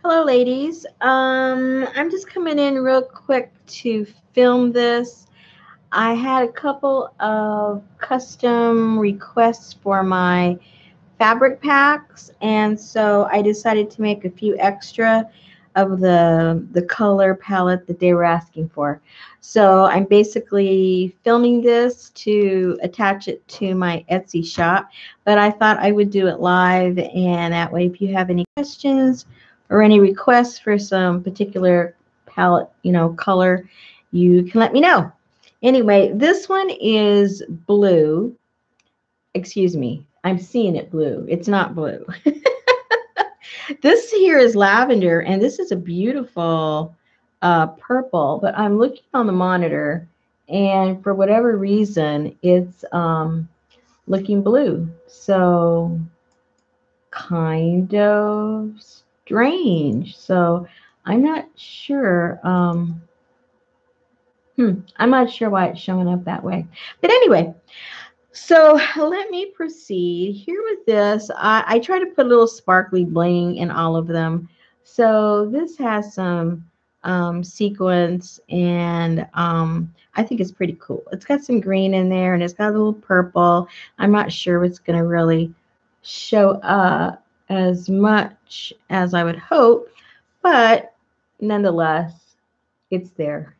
Hello, ladies. I'm just coming in real quick to film this. I had a couple of custom requests for my fabric packs, and so I decided to make a few extra of the color palette that they were asking for. So I'm basically filming this to attach it to my Etsy shop, but I thought I would do it live, and that way if you have any questions or any requests for some particular palette, color, you can let me know. Anyway, this one is blue. Excuse me, I'm seeing it blue. It's not blue. This here is lavender, and this is a beautiful purple, but I'm looking on the monitor, and for whatever reason, it's looking blue. So kind of strange. So I'm not sure. I'm not sure why it's showing up that way. But anyway, so let me proceed here with this. I try to put a little sparkly bling in all of them. So this has some sequins, and I think it's pretty cool. It's got some green in there, and it's got a little purple. I'm not sure it's going to really show up as much as I would hope, but nonetheless, it's there.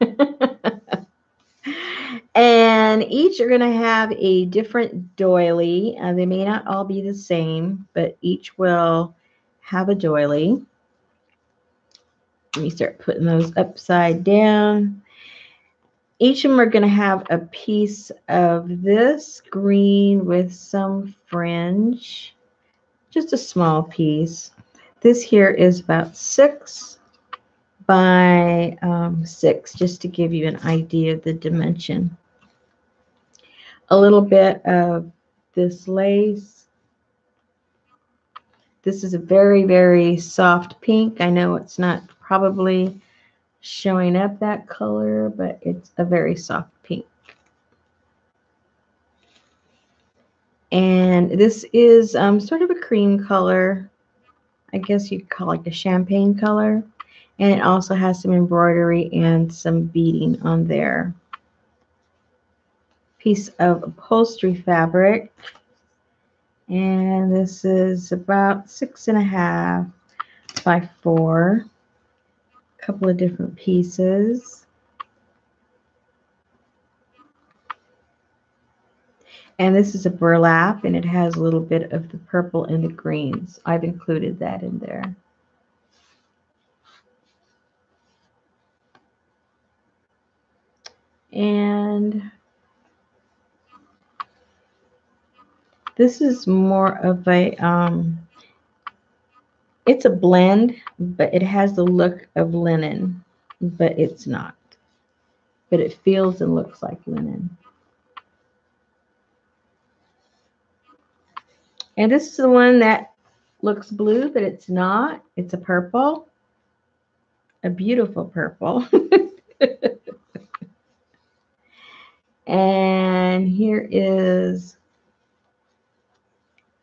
And each are going to have a different doily. They may not all be the same, but each will have a doily. Let me start putting those upside down. Each of them are going to have a piece of this green with some fringe, just a small piece. This here is about 6 by 6, just to give you an idea of the dimension. A little bit of this lace. This is a very, very soft pink. I know it's not probably showing up that color, but it's a very soft pink. And this is sort of a cream color. I guess you'd call it a champagne color. And it also has some embroidery and some beading on there. Piece of upholstery fabric. And this is about 6.5 by 4. A couple of different pieces. And this is a burlap, and it has a little bit of the purple and the greens. I've included that in there. And this is more of a, it's a blend, but it has the look of linen, but it's not. But it feels and looks like linen. And this is the one that looks blue, but it's not. It's a purple, a beautiful purple. And here is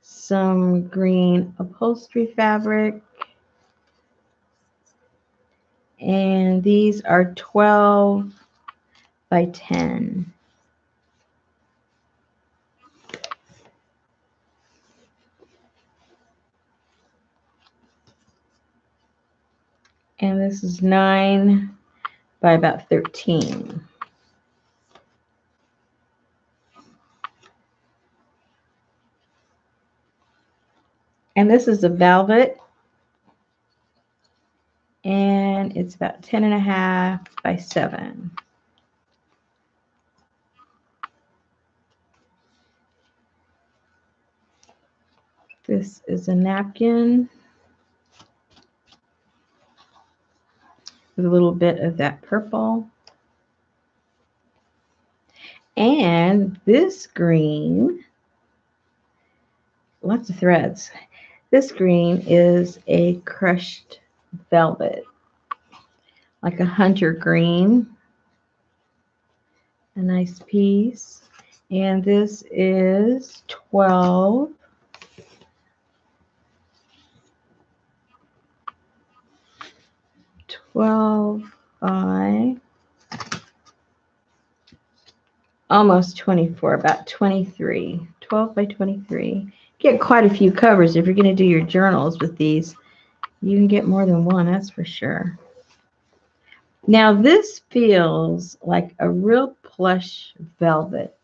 some green upholstery fabric. And these are 12 by 10. And this is 9 by about 13. And this is a velvet. And it's about 10.5 by 7. This is a napkin with a little bit of that purple. And this green, lots of threads. This green is a crushed velvet, like a hunter green. A nice piece. And this is 12 12 by almost 24, about 23. 12 by 23. Get quite a few covers if you're going to do your journals with these. You can get more than one, that's for sure. Now this feels like a real plush velvet.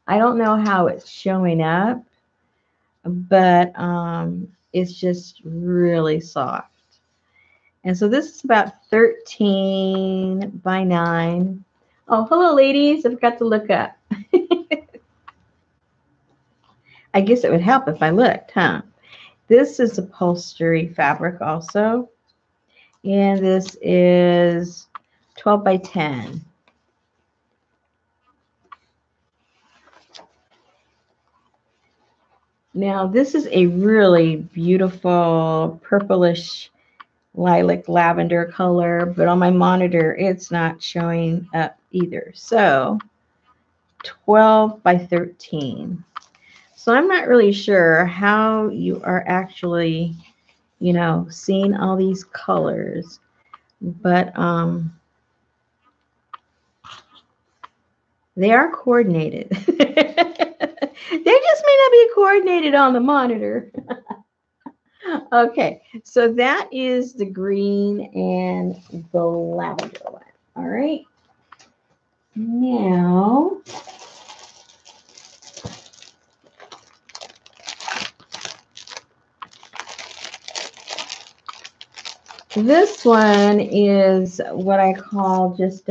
I don't know how it's showing up, but it's just really soft. And so this is about 13 by 9. Oh, hello, ladies. I forgot to look up. I guess it would help if I looked, huh? This is upholstery fabric also. And this is 12 by 10. Now, this is a really beautiful purplish lilac lavender color, but on my monitor, it's not showing up either. So 12 by 13. So I'm not really sure how you are actually, you know, seeing all these colors, but they are coordinated. They just may not be coordinated on the monitor. Okay, so that is the green and the lavender one. All right. Now, this one is what I call just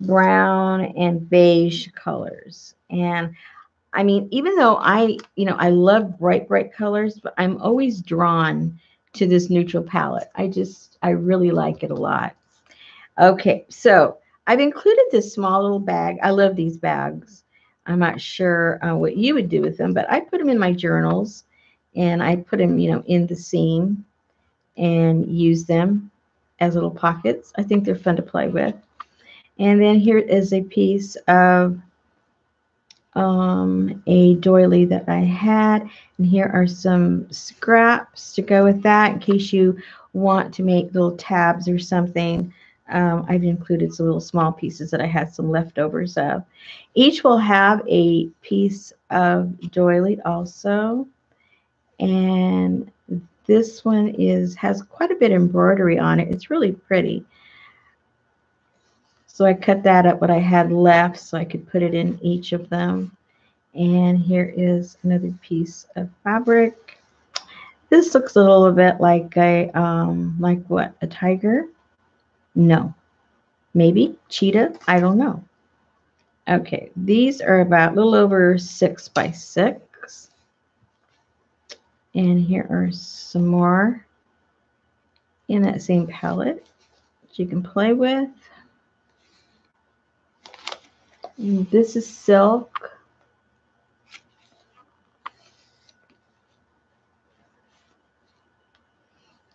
brown and beige colors. And I mean, even though I love bright, bright colors, but I'm always drawn to this neutral palette. I really like it a lot. Okay, so I've included this small little bag. I love these bags. I'm not sure what you would do with them, but I put them in my journals, and I put them, in the seam and use them as little pockets. I think they're fun to play with. And then here is a piece of a doily that I had, and here are some scraps to go with that in case you want to make little tabs or something. I've included some little small pieces that I had some leftovers of. Each will have a piece of doily also, and this one has quite a bit of embroidery on it. It's really pretty. So I cut that up what I had left so I could put it in each of them. And here is another piece of fabric. This looks a little bit like a like what, a tiger? No, maybe cheetah. I don't know. Okay, these are about a little over 6 by 6. And here are some more in that same palette that you can play with. And this is silk.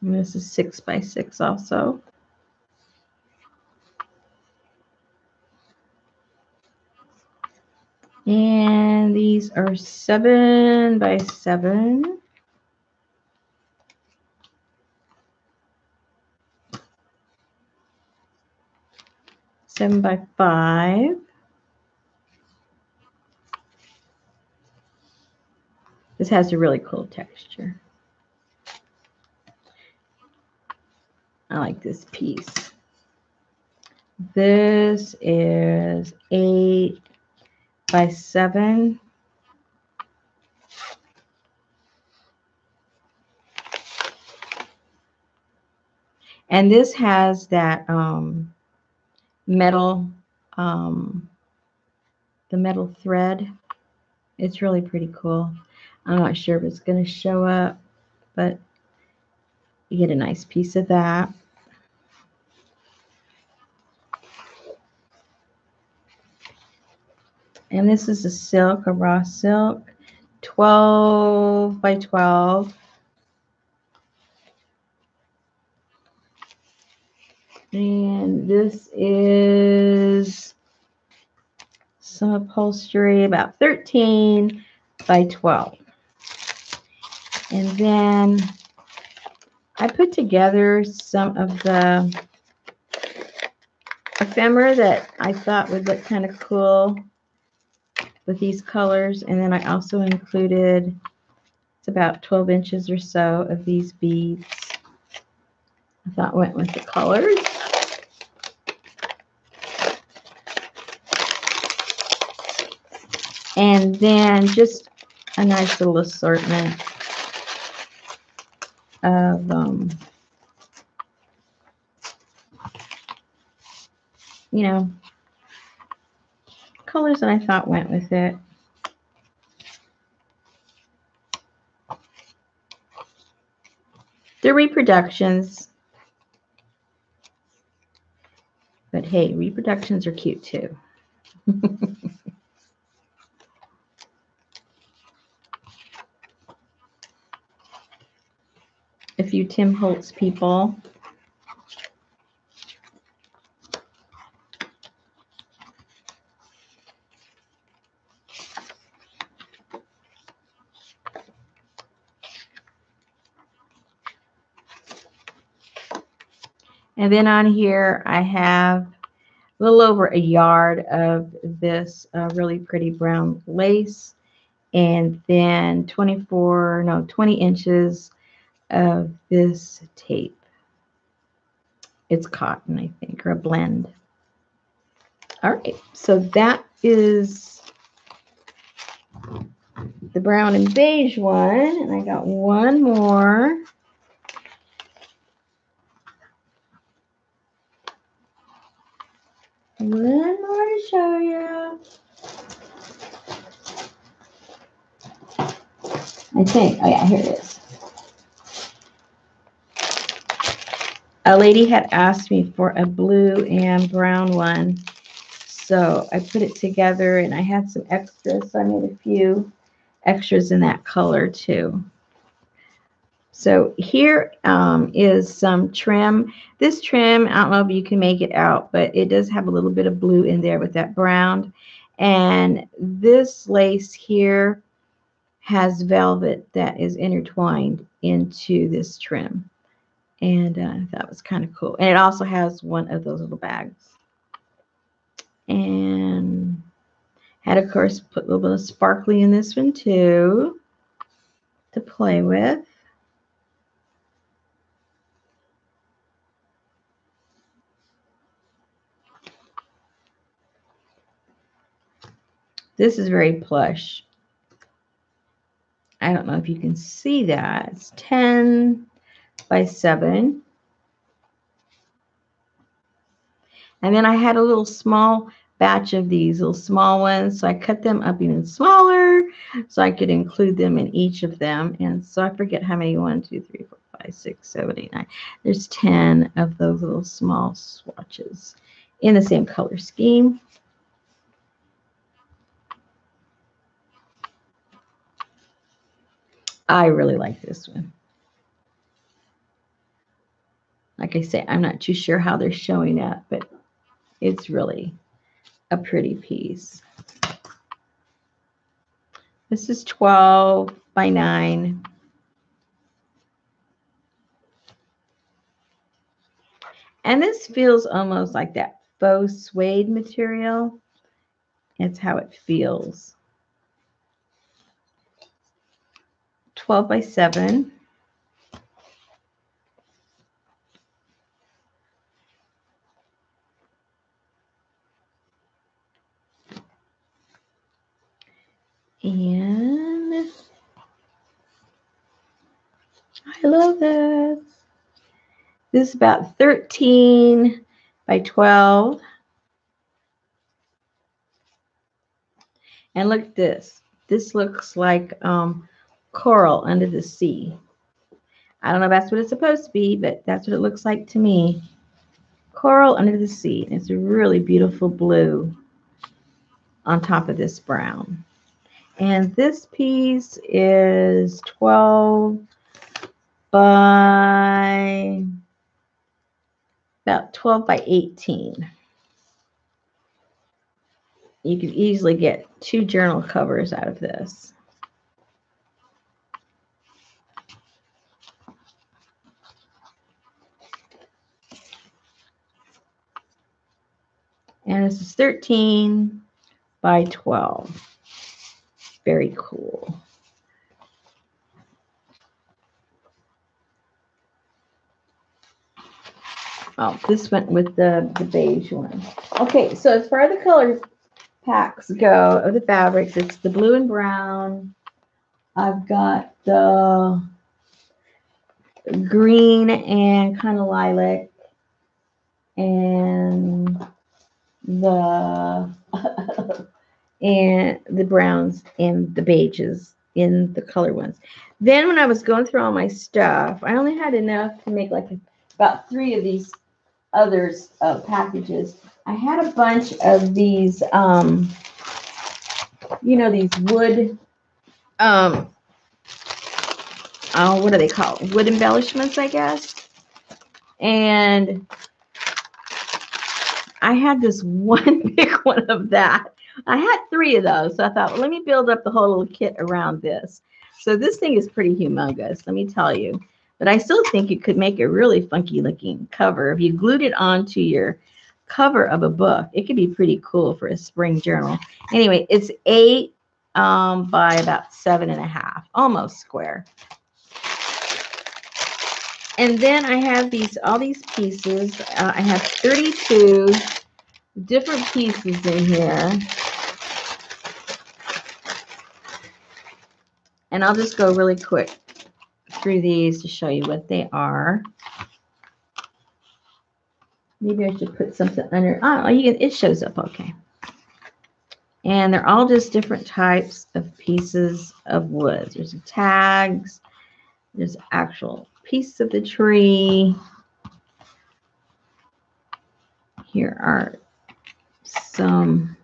And this is 6 by 6 also. And these are 7 by 7. 7 by 5. This has a really cool texture. I like this piece. This is 8 by 7. And this has that metal, the metal thread. It's really pretty cool. I'm not sure if it's going to show up, but you get a nice piece of that. And this is a silk, a raw silk, 12 by 12. And this is some upholstery, about 13 by 12. And then I put together some of the ephemera that I thought would look kind of cool with these colors. And then I also included, it's about 12 inches or so of these beads. I thought went with the colors. And then just a nice little assortment of you know, colors that I thought went with it. They're reproductions. But hey, reproductions are cute too. A few Tim Holtz people. And then on here I have a little over a yard of this really pretty brown lace, and then 20 inches of this tape. It's cotton, I think, or a blend. All right, so that is the brown and beige one, and I got one more. One more to show you. I think, oh yeah, here it is. A lady had asked me for a blue and brown one, so I put it together, and I had some extras, so I made a few extras in that color too. So here is some trim. This trim, I don't know if you can make it out, but it does have a little bit of blue in there with that brown. And this lace here has velvet that is intertwined into this trim. And that was kind of cool. And it also has one of those little bags. And had, of course, put a little bit of sparkly in this one too to play with. This is very plush. I don't know if you can see that. It's 10 by 7. And then I had a little small batch of these little small ones, so I cut them up even smaller so I could include them in each of them. And so I forget how many, 1, 2, 3, 4, 5, 6, 7, 8, 9. There's 10 of those little small swatches in the same color scheme. I really like this one. Like I say, I'm not too sure how they're showing up, but it's really a pretty piece. This is 12 by 9. And this feels almost like that faux suede material. It's how it feels. 12 by 7. And I love this. This is about 13 by 12. And look at this. This looks like coral under the sea. I don't know if that's what it's supposed to be, but that's what it looks like to me. Coral under the sea. It's a really beautiful blue on top of this brown. And this piece is 12 by about 12 by 18. You could easily get 2 journal covers out of this. And this is 13 by 12. Very cool. Oh, this went with the beige one. Okay, so as far as the color packs go of the fabrics, it's the blue and brown. I've got the green and kind of lilac, and the and the browns and the beiges in the color ones. Then when I was going through all my stuff, I only had enough to make like about 3 of these others packages. I had a bunch of these, you know, these wood, oh, what do they call it? Wood embellishments, I guess. And I had this one big one of that. I had 3 of those. So I thought, well, let me build up the whole little kit around this. So this thing is pretty humongous, let me tell you. But I still think you could make a really funky looking cover. If you glued it onto your cover of a book, it could be pretty cool for a spring journal. Anyway, it's 8 by about 7.5, almost square. And then I have all these pieces. I have 32 different pieces in here. And I'll just go really quick through these to show you what they are. Maybe I should put something under. Oh, it shows up okay. And they're all just different types of pieces of wood. There's tags. There's actual piece of the tree. Here are some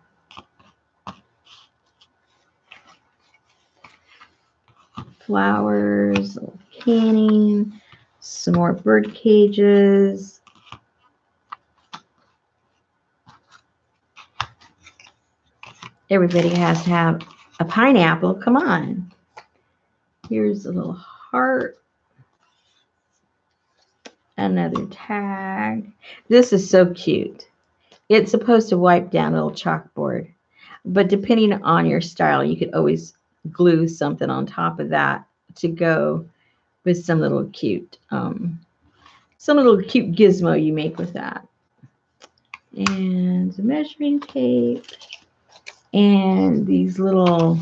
flowers, a little canning, some more bird cages. Everybody has to have a pineapple. Come on. Here's a little heart. Another tag. This is so cute. It's supposed to wipe down a little chalkboard. But depending on your style, you could always glue something on top of that to go with some little cute gizmo you make with that. And the measuring tape. And these little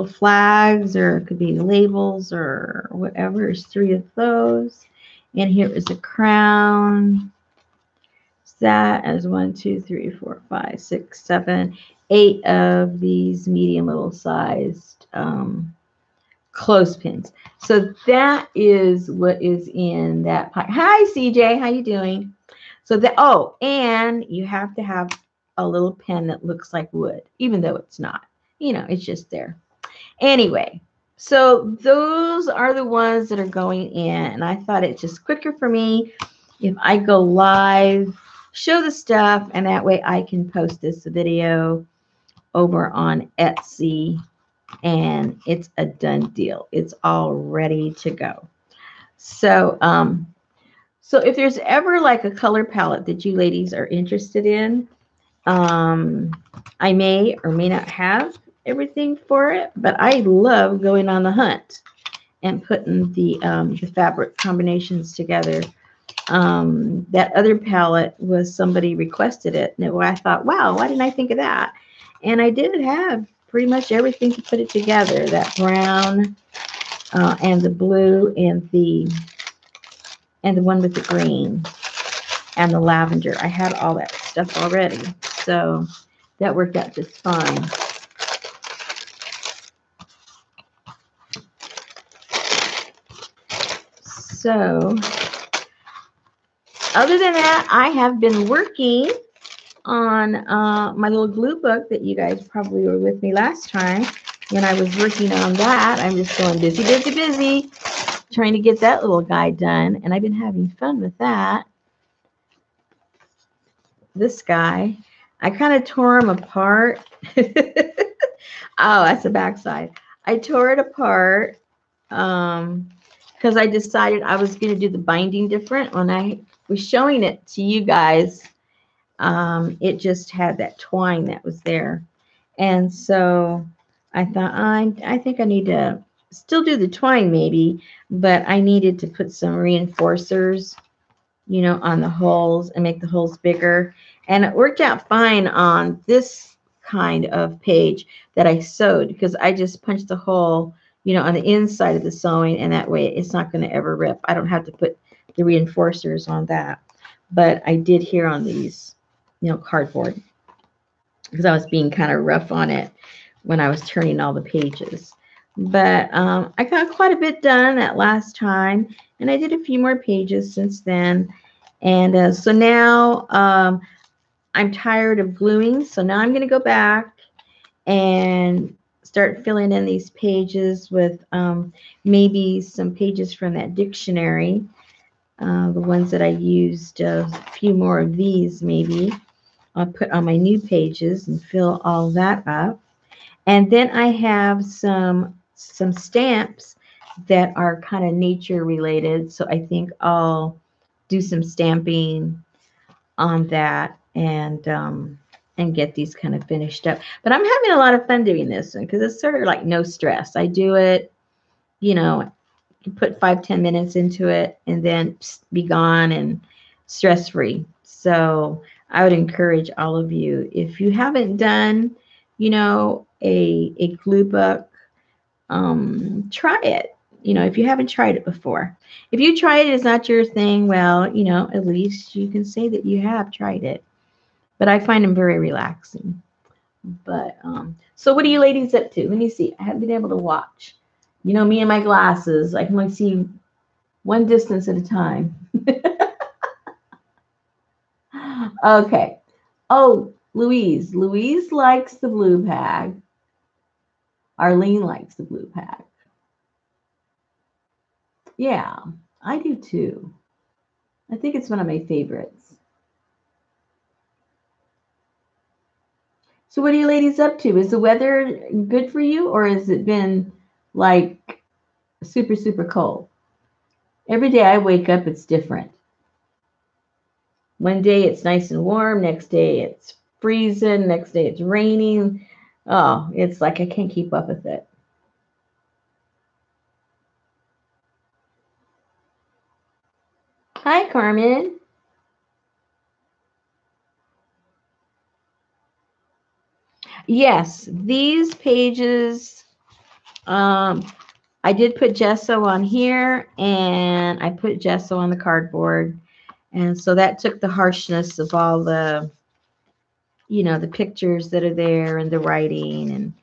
flags, or it could be labels or whatever. There's 3 of those. And here is a crown. That as 1, 2, 3, 4, 5, 6, 7, 8 of these medium little sized clothespins. So that is what is in that pie. Hi, CJ. How you doing? So that, oh, and you have to have a little pen that looks like wood, even though it's not. You know, it's just there. Anyway, so those are the ones that are going in. And I thought it's just quicker for me if I go live, show the stuff, and that way I can post this video over on Etsy, and it's a done deal. It's all ready to go. So, so if there's ever like a color palette that you ladies are interested in, I may or may not have everything for it, but I love going on the hunt and putting the fabric combinations together. That other palette was somebody requested it, and I thought, wow, why didn't I think of that? And I did have pretty much everything to put it together. That brown and the blue and the one with the green and the lavender. I had all that stuff already, so that worked out just fine. So other than that, I have been working on my little glue book that you guys probably were with me last time. When I was working on that, I'm just going busy, busy, busy, trying to get that little guy done. And I've been having fun with that. This guy, I kind of tore him apart. Oh, that's the backside. I tore it apart because I decided I was going to do the binding different when I was showing it to you guys It just had that twine that was there. And so I thought, I think I need to still do the twine maybe, but I needed to put some reinforcers, on the holes and make the holes bigger. And it worked out fine on this kind of page that I sewed because I just punched the hole, on the inside of the sewing, and that way it's not going to ever rip. I don't have to put the reinforcers on that. But I did here on these, cardboard because I was being kind of rough on it when I was turning all the pages. But I got quite a bit done that last time, and I did a few more pages since then. And so now I'm tired of gluing, so now I'm going to go back and start filling in these pages with maybe some pages from that dictionary, the ones that I used, a few more of these maybe. I'll put on my new pages and fill all that up. And then I have some stamps that are kind of nature related, so I think I'll do some stamping on that and get these kind of finished up. But I'm having a lot of fun doing this one because it's sort of like no stress. I do it, you put 5-10 minutes into it and then be gone and stress free. So I would encourage all of you, if you haven't done, a glue book, try it. If you haven't tried it before. If you tried it, it's not your thing, well, at least you can say that you have tried it. But I find them very relaxing. But so what are you ladies up to? Let me see. I haven't been able to watch. Me and my glasses, I can only see one distance at a time. Okay. Oh, Louise. Louise likes the blue pack. Arlene likes the blue pack. Yeah, I do too. I think it's one of my favorites. So what are you ladies up to? Is the weather good for you, or has it been like super, super cold? Every day I wake up, it's different. One day it's nice and warm. Next day it's freezing. Next day it's raining. Oh, it's like I can't keep up with it. Hi, Carmen. Yes, these pages, I did put gesso on here, and I put gesso on the cardboard. And so that took the harshness of all the, the pictures that are there and the writing. And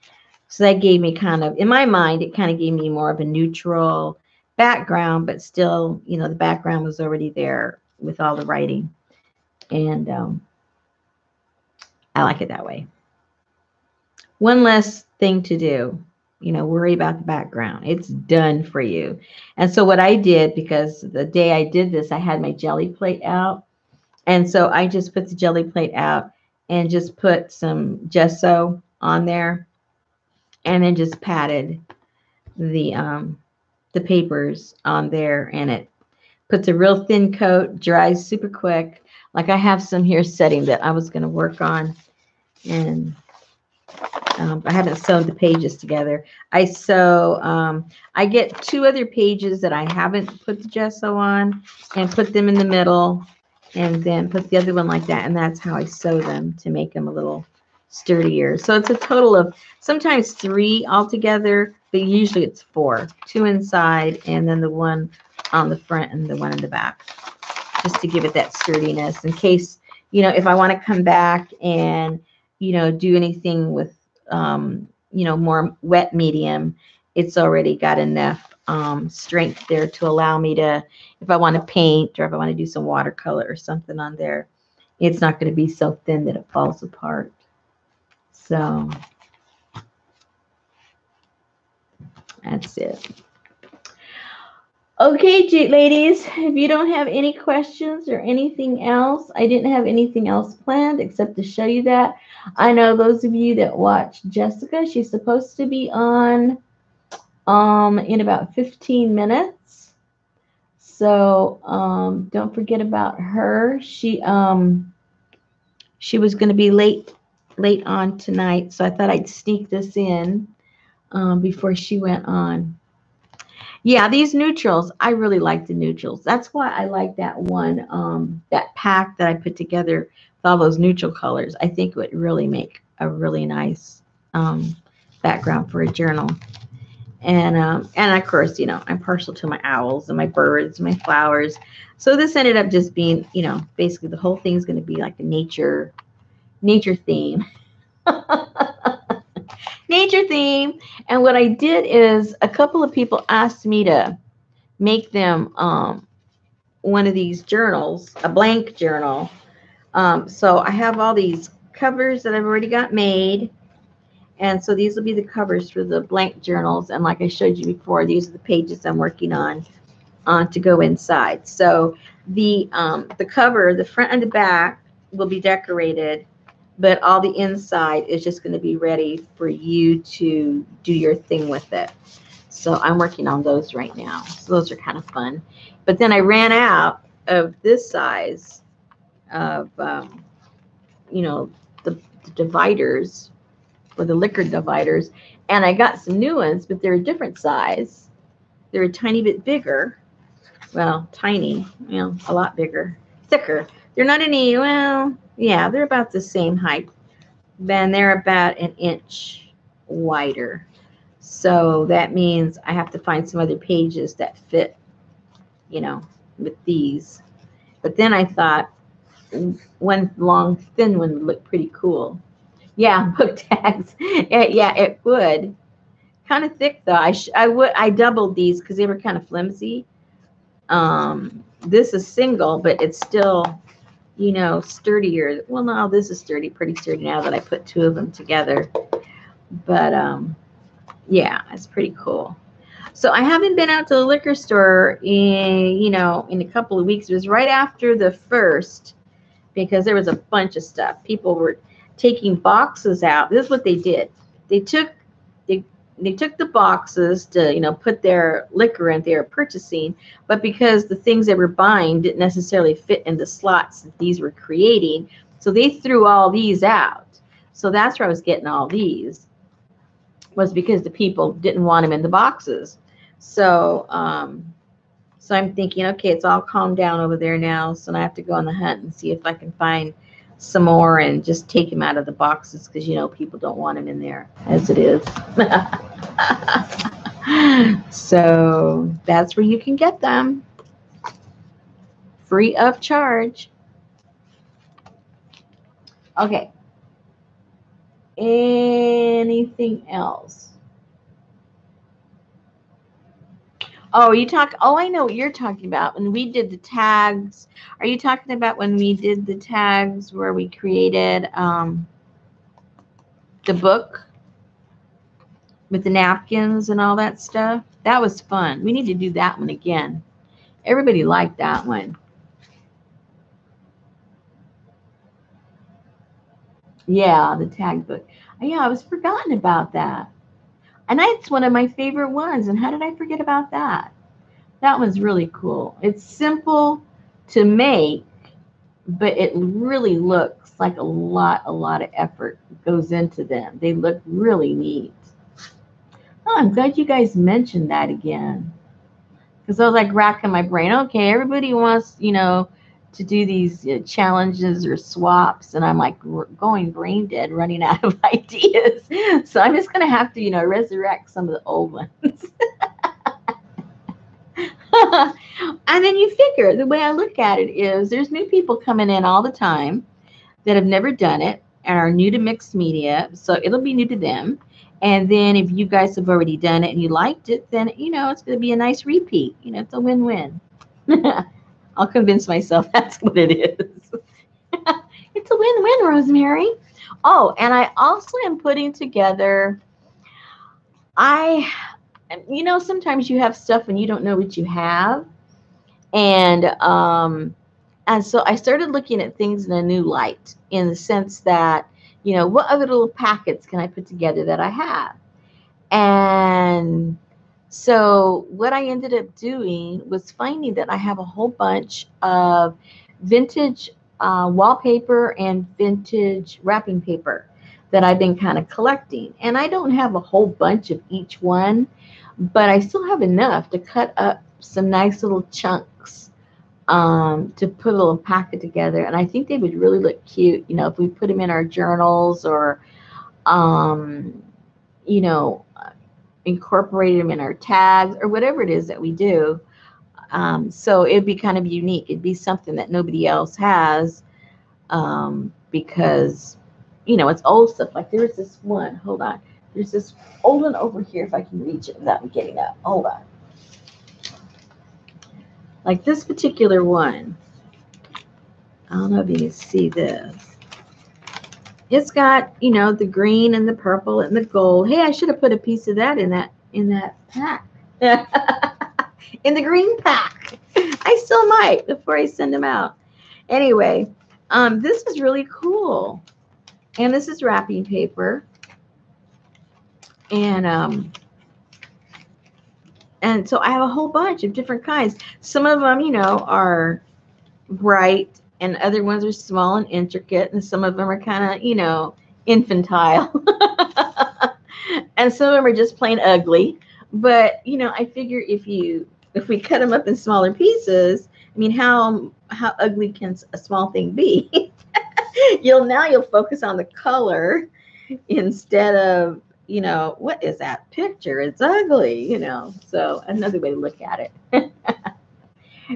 so that gave me kind of, in my mind, it kind of gave me more of a neutral background, but still, the background was already there with all the writing. And I like it that way. One less thing to do, worry about the background. It's done for you. And so what I did, because the day I did this, I had my jelly plate out. And so I just put the jelly plate out and just put some gesso on there and then just patted the papers on there, and it puts a real thin coat, dries super quick. Like I have some here setting that I was going to work on, and I haven't sewed the pages together. I get 2 other pages that I haven't put the gesso on and put them in the middle and then put the other one like that. And that's how I sew them to make them a little sturdier. So it's a total of sometimes 3 altogether, but usually it's 4, 2 inside and then the one on the front and the one in the back, just to give it that sturdiness in case, if I want to come back and, do anything with more wet medium, it's already got enough strength there to allow me to, if I want to paint or if I want to do some watercolor or something on there, it's not going to be so thin that it falls apart. So that's it. Okay, ladies, if you don't have any questions or anything else, I didn't have anything else planned except to show you that. I know those of you that watch Jessica, she's supposed to be on in about 15 minutes. So don't forget about her. She She was going to be late on tonight, so I thought I'd sneak this in before she went on. Yeah, these neutrals, I really like the neutrals. That's why I like that one, that pack that I put together with all those neutral colors. I think it would really make a really nice background for a journal. And of course, I'm partial to my owls and my birds and my flowers. So this ended up just being, basically the whole thing is going to be like a nature theme. Nature theme. And what I did is a couple of people asked me to make them one of these journals, a blank journal. So I have all these covers that I've already got made. And so these will be the covers for the blank journals. And like I showed you before, these are the pages I'm working on to go inside. So the cover, the front and the back will be decorated, but all the inside is just going to be ready for you to do your thing with it. So I'm working on those right now. So those are kind of fun. But then I ran out of this size of, the dividers, or the liquor dividers. And I got some new ones, but they're a different size. They're a tiny bit bigger. Well, tiny, a lot bigger, thicker. They're not any, well, yeah, they're about the same height. Then they're about an inch wider. So that means I have to find some other pages that fit, with these. But then I thought one long, thin one would look pretty cool. Yeah, book tags. Yeah, it would. Kind of thick though. I doubled these because they were kind of flimsy. This is single, but it's still, sturdier. Well, no, this is pretty sturdy now that I put two of them together. But yeah, it's pretty cool. So I haven't been out to the liquor store in a couple of weeks. It was right after the first, because there was a bunch of stuff. People were taking boxes out. This is what they did. They took the boxes to put their liquor in they were purchasing, but because the things they were buying didn't necessarily fit in the slots that these were creating, so they threw all these out. So that's where I was getting all these, was because the people didn't want them in the boxes. So so I'm thinking, okay, it's all calmed down over there now, so now I have to go on the hunt and see if I can find some more and just take them out of the boxes, because people don't want them in there as it is. So that's where you can get them free of charge. Okay. Anything else? Oh, I know what you're talking about. When we did the tags, are you talking about when we did the tags where we created the book with the napkins and all that stuff? That was fun. We need to do that one again. Everybody liked that one. Yeah, the tag book. Yeah, I was forgotten about that. And it's one of my favorite ones. And how did I forget about that? That one's really cool. It's simple to make, but it really looks like a lot of effort goes into them. They look really neat. Oh, I'm glad you guys mentioned that again. Because I was like racking my brain. Okay, everybody wants, to do these challenges or swaps, and I'm like going brain dead, running out of ideas. So I'm just going to have to, resurrect some of the old ones. And then you figure, the way I look at it is there's new people coming in all the time that have never done it and are new to mixed media, so it'll be new to them. And then if you guys have already done it and you liked it, then it's going to be a nice repeat. It's a win-win. I'll convince myself that's what it is. It's a win-win, Rosemary. Oh, and I also am putting together, sometimes you have stuff and you don't know what you have. And so I started looking at things in a new light, in the sense that, what other little packets can I put together that I have? And so what I ended up doing was finding that I have a whole bunch of vintage wallpaper and vintage wrapping paper that I've been kind of collecting. And I don't have a whole bunch of each one, but I still have enough to cut up some nice little chunks to put a little packet together. And I think they would really look cute, you know, if we put them in our journals or, um, you know, incorporate them in our tags or whatever it is that we do. So it'd be kind of unique. It'd be something that nobody else has because, you know, it's old stuff. Like there's this one, hold on. There's this old one over here if I can reach it without getting up. Hold on. Like this particular one. I don't know if you can see this. It's got, you know, the green and the purple and the gold. Hey, I should have put a piece of that in that pack. In the green pack. I still might before I send them out. Anyway, this is really cool. And this is wrapping paper. And so I have a whole bunch of different kinds. Some of them, you know, are bright and other ones are small and intricate, and some of them are kind of, you know, infantile. And some of them are just plain ugly. But, you know, I figure if we cut them up in smaller pieces, I mean, how ugly can a small thing be? You'll focus on the color instead of, you know, what is that picture? It's ugly, you know. So another way to look at it.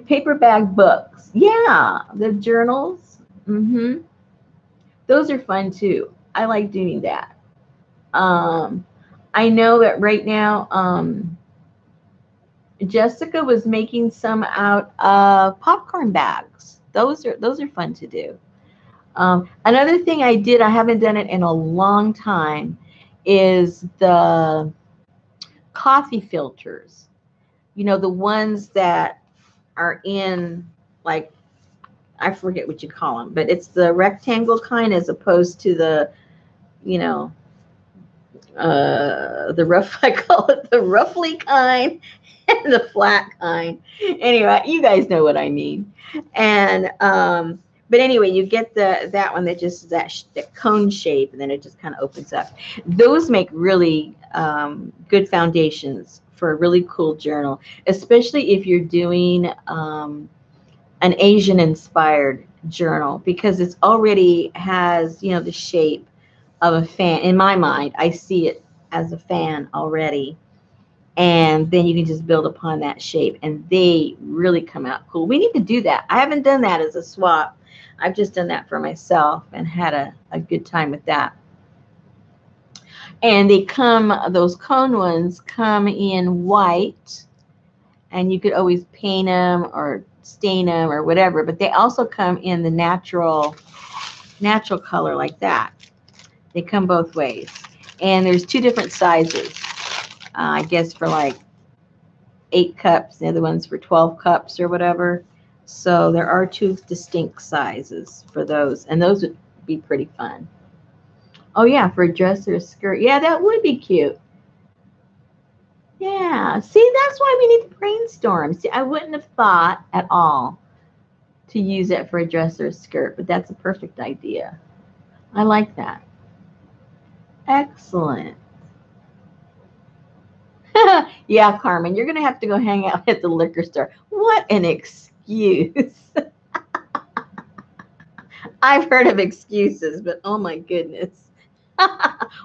Paper bag books. Yeah, the journals. Those are fun too. I like doing that. I know that right now, Jessica was making some out of popcorn bags. Those are fun to do. Another thing I did, I haven't done it in a long time, is the coffee filters. You know, the ones that are in, like, I forget what you call them, but it's the rectangle kind as opposed to the, you know, the rough, I call it the roughly kind and the flat kind. Anyway, you guys know what I mean. And but anyway, you get that one that just is that cone shape, and then it just kind of opens up. Those make really good foundations for a really cool journal, especially if you're doing an Asian inspired journal, because it's already has, you know, the shape of a fan. In my mind, I see it as a fan already. And then you can just build upon that shape, and they really come out cool. We need to do that. I haven't done that as a swap. I've just done that for myself and had a good time with that. And those cone ones come in white, and you could always paint them or stain them or whatever, but they also come in the natural color like that. They come both ways. And there's two different sizes. I guess for like 8 cups, the other one's for 12 cups or whatever. So there are two distinct sizes for those, and those would be pretty fun. Oh yeah, for a dress or a skirt. Yeah, that would be cute. Yeah, see, that's why we need to brainstorm. See, I wouldn't have thought at all to use it for a dress or a skirt, but that's a perfect idea. I like that. Excellent. Yeah, Carmen, you're going to have to go hang out at the liquor store. What an excuse. I've heard of excuses, but oh my goodness.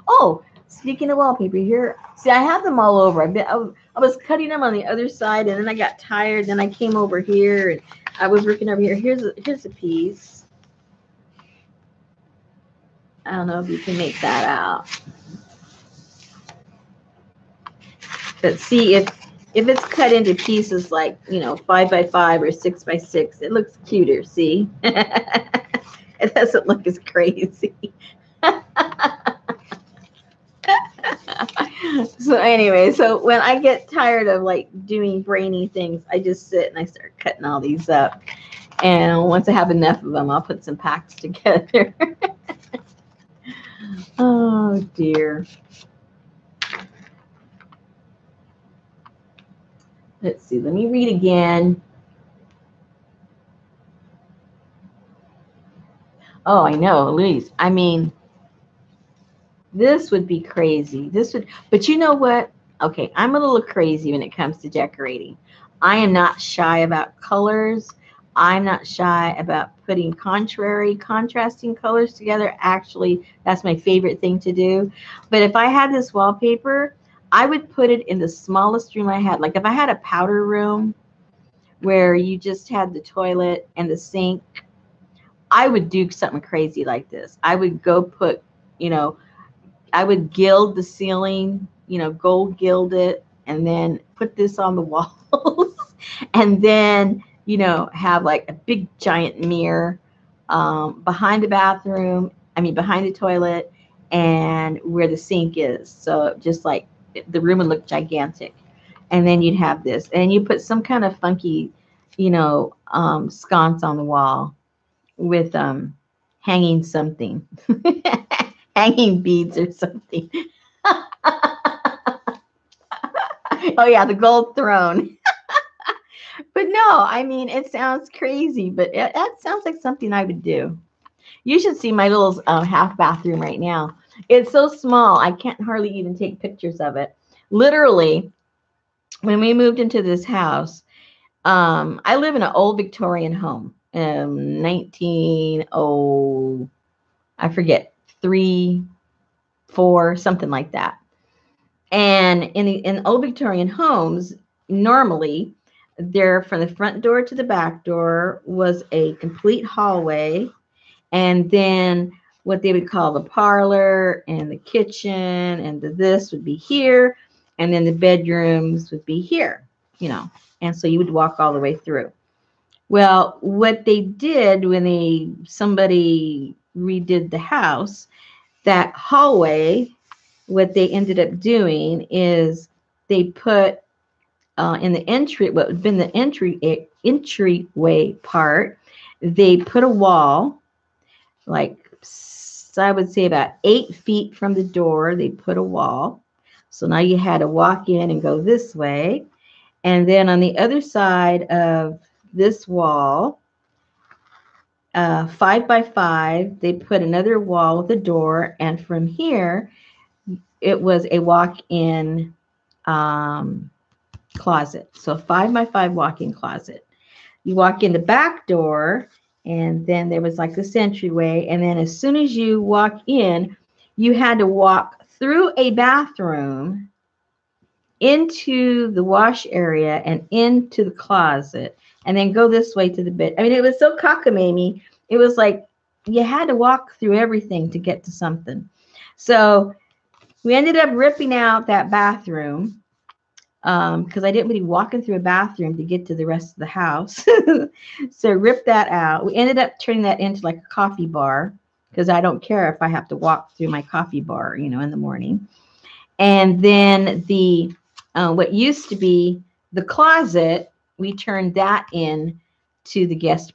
Oh, speaking of wallpaper here, see, I have them all over. I was cutting them on the other side, and then I got tired. Then I came over here, and I was working over here. Here's a piece. I don't know if you can make that out. But see, if it's cut into pieces like, you know, 5 by 5 or 6 by 6, it looks cuter. See, it doesn't look as crazy. So anyway, so when I get tired of like doing brainy things, I just sit and I start cutting all these up. And once I have enough of them, I'll put some packs together. Oh dear. Let's see, let me read again. Oh, I know, Louise. I mean, this would be crazy. This would, but you know what? Okay, I'm a little crazy when it comes to decorating. I am not shy about colors. I'm not shy about putting contrasting colors together. Actually, that's my favorite thing to do. But if I had this wallpaper, I would put it in the smallest room I had. Like if I had a powder room where you just had the toilet and the sink, I would do something crazy like this. I would go put, you know, I would gild the ceiling, gold gild it, and then put this on the walls, and then, have like a big giant mirror behind the bathroom, I mean, behind the toilet, and where the sink is. So just like the room would look gigantic. And then you'd have this, and you put some kind of funky, sconce on the wall with hanging something, hanging beads or something. Oh yeah, the gold throne. But no, I mean it sounds crazy, but that sounds like something I would do. You should see my little half bathroom right now. It's so small, I can't hardly even take pictures of it. Literally, when we moved into this house, I live in an old Victorian home, 19, I forget, 3, 4, something like that. And in old Victorian homes, normally there from the front door to the back door was a complete hallway, and then what they would call the parlor and the kitchen and this would be here, and then the bedrooms would be here. And so you would walk all the way through. Well, what they did when somebody redid the house, that hallway, what they ended up doing is they put in the entry, what would have been the entryway part, they put a wall, like I would say about 8 feet from the door. They put a wall, so now you had to walk in and go this way, and then on the other side of this wall, 5 by 5, they put another wall with a door, and from here it was a walk-in closet. So 5 by 5 walk-in closet. You walk in the back door, and then there was like this entryway. And then as soon as you walk in, you had to walk through a bathroom into the wash area and into the closet, and then go this way to the bed. I mean, it was so cockamamie. It was like you had to walk through everything to get to something. So we ended up ripping out that bathroom because I didn't really walking through a bathroom to get to the rest of the house. So rip that out. We ended up turning that into like a coffee bar because I don't care if I have to walk through my coffee bar, in the morning. And then the what used to be the closet, we turned that in to the guest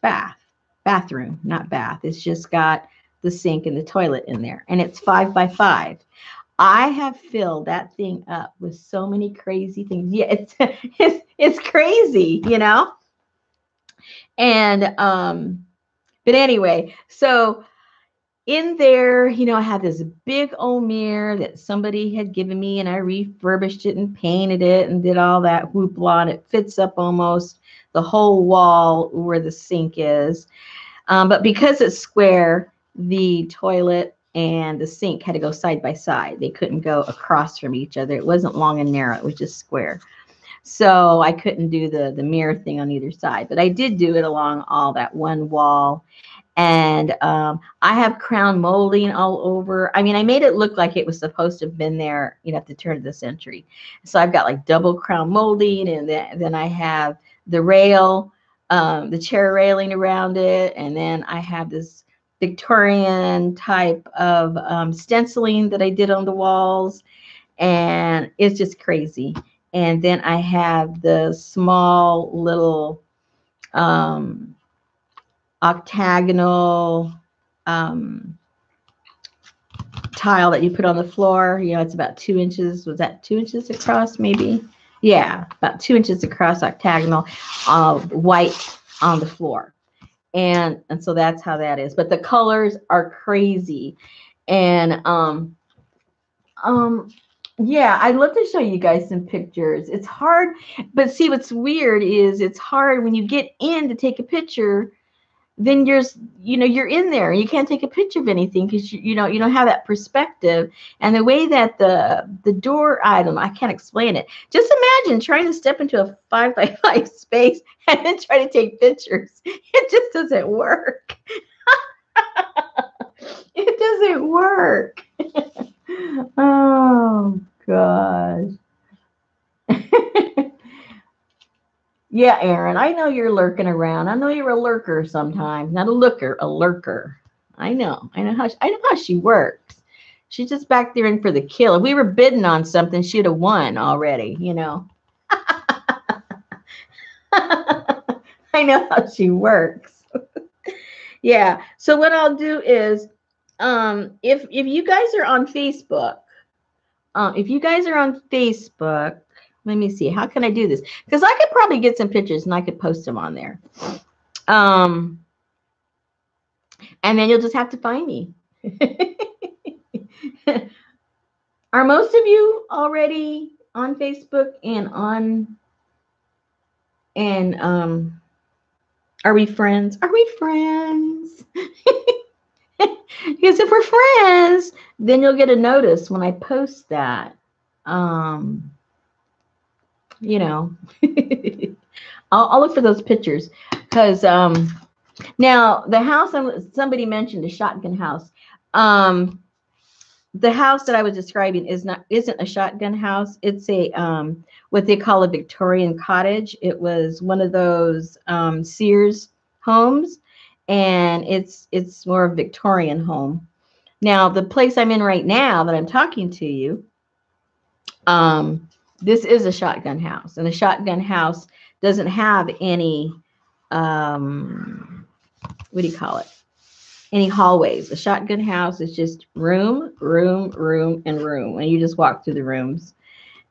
bathroom, not bath. It's just got the sink and the toilet in there, and it's 5 by 5. I have filled that thing up with so many crazy things. Yeah, it's crazy. And but anyway, so in there, I had this big old mirror that somebody had given me, and I refurbished it and painted it and did all that hoopla, and it fits up almost the whole wall where the sink is. But because it's square, the toilet and the sink had to go side by side. They couldn't go across from each other. It wasn't long and narrow. It was just square. So I couldn't do the mirror thing on either side. But I did do it along all that one wall. And I have crown molding all over. I mean, I made it look like it was supposed to have been there, at the turn of the century. So I've got like double crown molding, and then I have the rail, the chair railing around it, and then I have this Victorian type of stenciling that I did on the walls, and it's just crazy. And then I have the small little octagonal tile that you put on the floor. It's about 2 inches. Was that 2 inches across, maybe? Yeah, about 2 inches across, octagonal, white on the floor. And so that's how that is. But the colors are crazy. And um yeah, I'd love to show you guys some pictures. It's hard, but see what's weird is it's hard when you get in to take a picture, then you're in there and you can't take a picture of anything because you don't have that perspective. And the way that the door item, I can't explain it. Just imagine trying to step into a 5 by 5 space and then try to take pictures. It just doesn't work. It doesn't work. Oh gosh. Yeah, Aaron, I know you're lurking around. I know you're a lurker sometimes. Not a looker, a lurker. I know. I know how she works. She's just back there in for the kill. If we were bidding on something, she'd have won already, you know. I know how she works. Yeah. So what I'll do is if you guys are on Facebook, if you guys are on Facebook, let me see. How can I do this? Because I could probably get some pictures and I could post them on there. Um, and then you'll just have to find me. Are most of you already on Facebook and are we friends? Are we friends? Because if we're friends, then you'll get a notice when I post that. Um, you know, I'll look for those pictures because now the house somebody mentioned a shotgun house. The house that I was describing isn't a shotgun house. It's a what they call a Victorian cottage. It was one of those Sears homes, and it's more of a Victorian home. Now the place I'm in right now that I'm talking to you, this is a shotgun house, and a shotgun house doesn't have any what do you call it? Any hallways. A shotgun house is just room, room, room, and room. And you just walk through the rooms.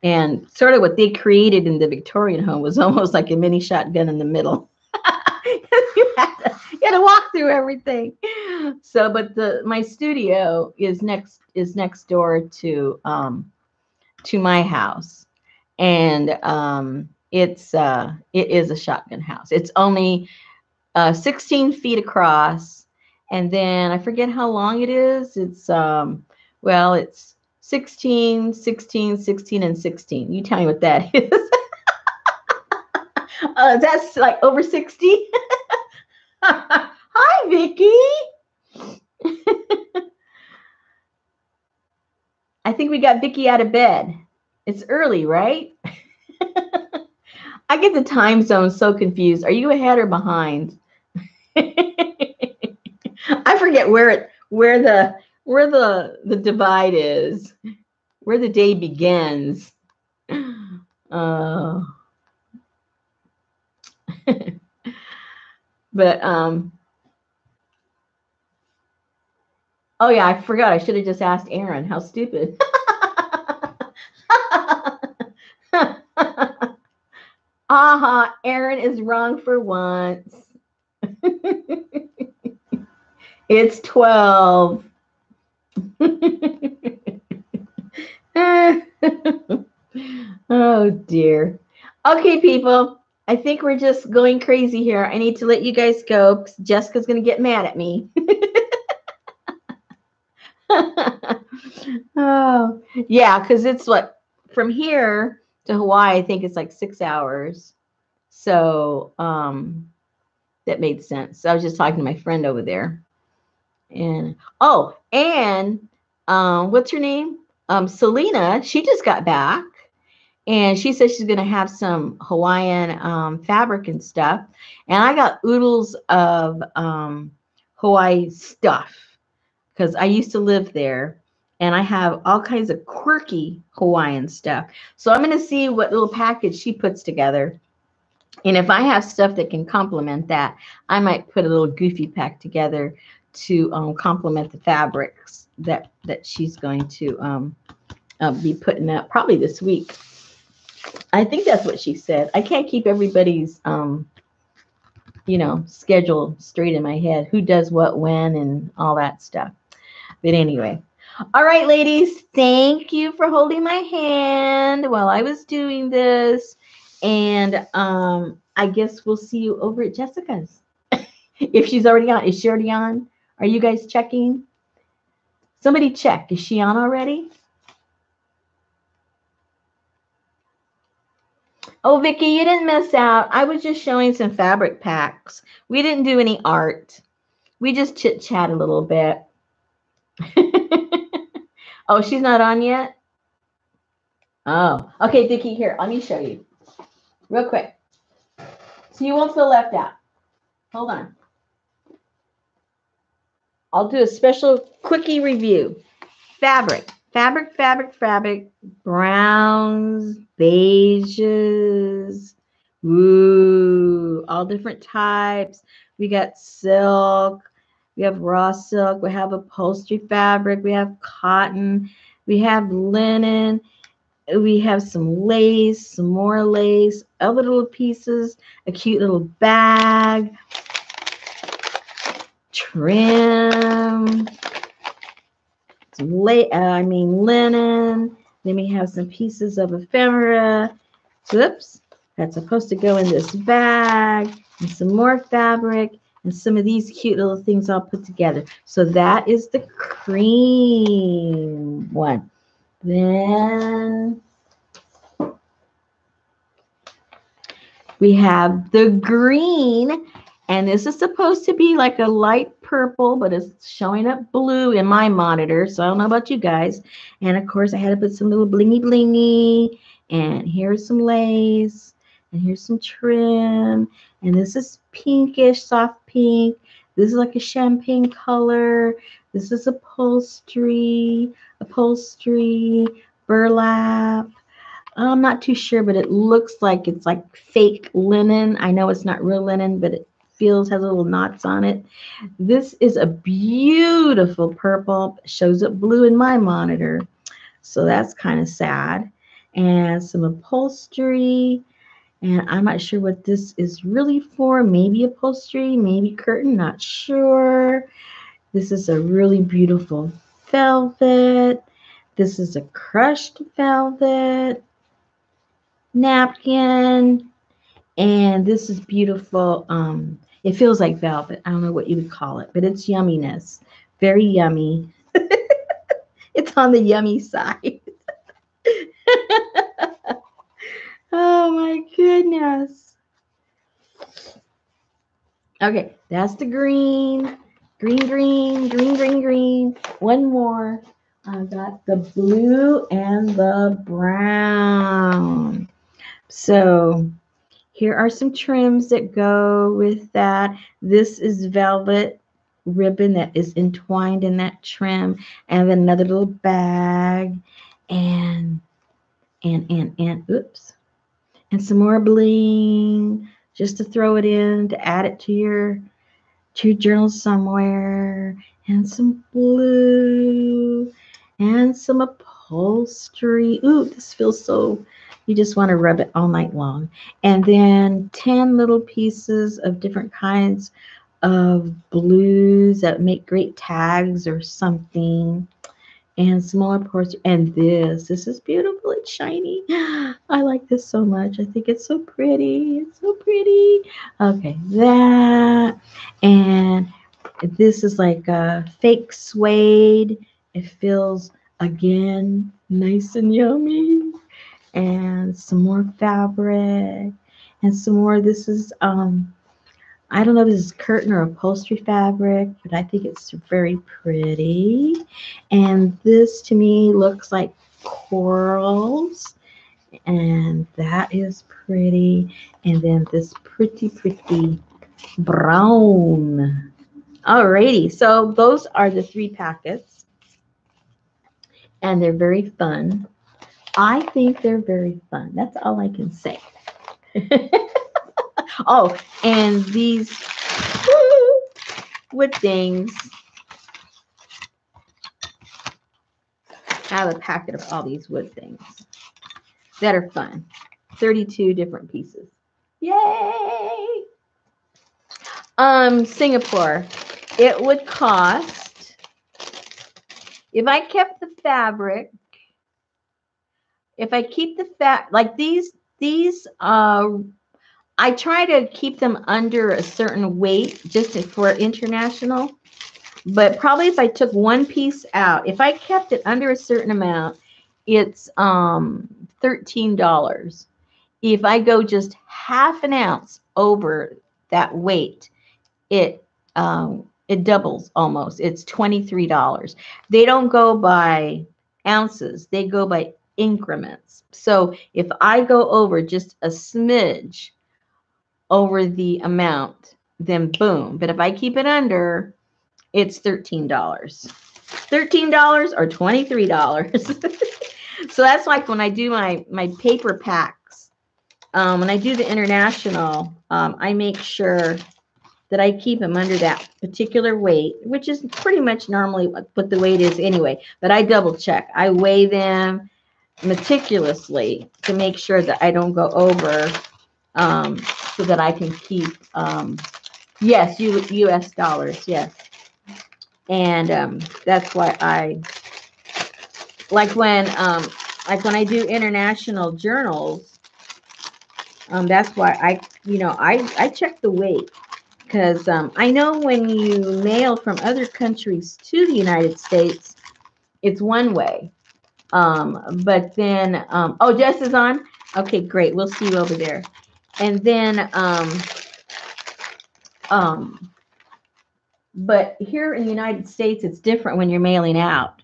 And sort of what they created in the Victorian home was almost like a mini shotgun in the middle. you had to walk through everything. So, but my studio is next door to my house. And it is a shotgun house. It's only 16 feet across, and then I forget how long it is. It's well, it's 16, 16, 16, and 16. You tell me what that is. That's like over 60. Hi, Vicky. I think we got Vicky out of bed. It's early, right? I get the time zone so confused. Are you ahead or behind? I forget where the divide is, where the day begins. But oh yeah, I forgot. I should have just asked Aaron. How stupid. Aaron is wrong for once. It's 12. Oh dear. Okay, people. I think we're just going crazy here. I need to let you guys go because Jessica's going to get mad at me. Oh, yeah, because it's what from here to Hawaii, I think it's like 6 hours. So that made sense. I was just talking to my friend over there. And what's her name? Selena, she just got back. And she said she's going to have some Hawaiian fabric and stuff. And I got oodles of Hawaii stuff because I used to live there. And I have all kinds of quirky Hawaiian stuff. So I'm going to see what little package she puts together. And if I have stuff that can complement that, I might put a little goofy pack together to complement the fabrics that she's going to be putting up probably this week. I think that's what she said. I can't keep everybody's schedule straight in my head. Who does what when and all that stuff. But anyway. All right, ladies. Thank you for holding my hand while I was doing this. And I guess we'll see you over at Jessica's. If she's already on. Is she already on? Are you guys checking? Somebody check. Is she on already? Oh, Vicki, you didn't miss out. I was just showing some fabric packs. We didn't do any art. We just chit-chat a little bit. Oh, she's not on yet? Oh, okay, Vicki, here. Let me show you real quick. So you won't feel left out. Hold on. I'll do a special quickie review. Fabric, fabric, fabric, fabric, browns, beiges, ooh, all different types. We got silk, we have raw silk, we have upholstery fabric, we have cotton, we have linen, we have some lace, some more lace, other little pieces, a cute little bag, trim, linen. Then we have some pieces of ephemera. Whoops, that's supposed to go in this bag, and some more fabric, and some of these cute little things all put together. So that is the cream one. Then we have the green, and this is supposed to be like a light purple, but it's showing up blue in my monitor, so I don't know about you guys. And of course, I had to put some little blingy blingy, and here's some lace, and here's some trim, and this is pinkish, soft pink. This is like a champagne color. This is upholstery, burlap. I'm not too sure, but it looks like it's like fake linen. I know it's not real linen, but it has little knots on it. This is a beautiful purple. Shows up blue in my monitor, so that's kind of sad. And some upholstery, and I'm not sure what this is really for. Maybe upholstery, maybe curtain, not sure. This is a really beautiful velvet. This is a crushed velvet napkin, and this is beautiful. It feels like velvet. I don't know what you would call it, but it's yumminess. Very yummy. It's on the yummy side. Oh my goodness. Okay, that's the green. Green. One more. I've got the blue and the brown. So here are some trims that go with that. This is velvet ribbon that is entwined in that trim, and then another little bag, and oops, and some more bling just to throw it in, to add it to your journal somewhere, and some blue, and some upholstery. Ooh, this feels so, you just want to rub it all night long. And then 10 little pieces of different kinds of blues that make great tags or something. And smaller parts. And this is beautiful. It's shiny. I like this so much. I think it's so pretty. It's so pretty. Okay, that. And this is like a fake suede. It feels, again, nice and yummy. And some more fabric. And some more. This is, I don't know if this is curtain or upholstery fabric, but I think it's very pretty. And this to me looks like corals, and that is pretty. And then this pretty brown. Alrighty, so those are the 3 packets, and they're very fun. I think they're very fun. That's all I can say. Oh, and these wood things. I have a packet of all these wood things that are fun. 32 different pieces. Yay! Singapore. It would cost, if I kept the fabric, if I keep the like these, I try to keep them under a certain weight just for international. But probably if I took one piece out, if I kept it under a certain amount, it's $13. If I go just half an ounce over that weight, it doubles almost. It's $23. They don't go by ounces, they go by increments. So if I go over just a smidge over the amount, then boom. But if I keep it under, it's $13. $13 or $23. So that's like when I do my paper packs. When I do the international, I make sure that I keep them under that particular weight, which is pretty much normally what the weight is anyway. But I double check. I weigh them meticulously to make sure that I don't go over, so that I can keep, yes, U.S. dollars, yes. And that's why I like when I do international journals. That's why I check the weight, because I know when you mail from other countries to the United States, it's one way. But then oh, Jess is on. Okay, great. We'll see you over there. And then but here in the United States, it's different when you're mailing out.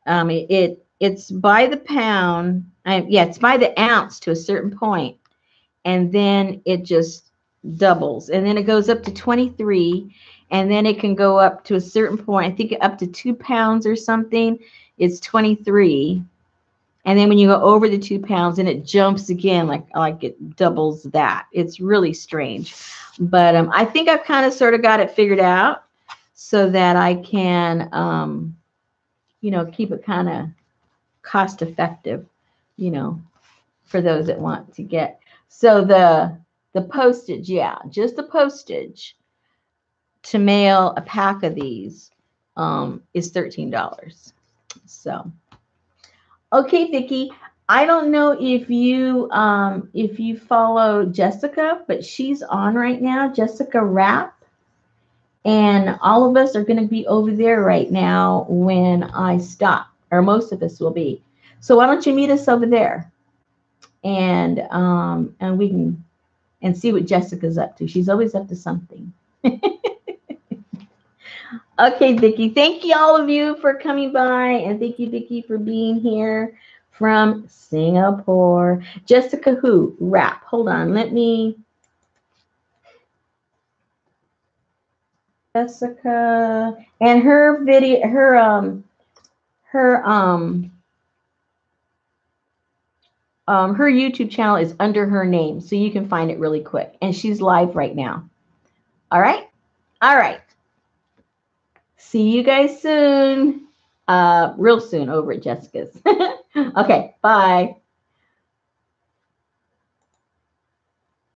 It's by the pound. Yeah, it's by the ounce to a certain point, and then it just doubles, and then it goes up to 23, and then it can go up to a certain point. I think up to 2 pounds or something. It's 23, and then when you go over the 2 pounds, and it jumps again, like it doubles that. It's really strange, but I think I've kind of sort of got it figured out so that I can keep it kind of cost effective, for those that want to get. So the postage, yeah, just the postage to mail a pack of these is $13. So, okay, Vicki, I don't know if you follow Jessica, but she's on right now, Jessica Rapp. And all of us are going to be over there right now when I stop, or most of us will be. So why don't you meet us over there, and we can see what Jessica's up to. She's always up to something. Okay, Vicki. Thank you, all of you, for coming by, and thank you, Vicki, for being here from Singapore. Jessica who? Rapp. Hold on. Let me. Jessica, and her video, her YouTube channel is under her name, so you can find it really quick. And she's live right now. All right? All right. See you guys soon. Real soon over at Jessica's. Okay, bye.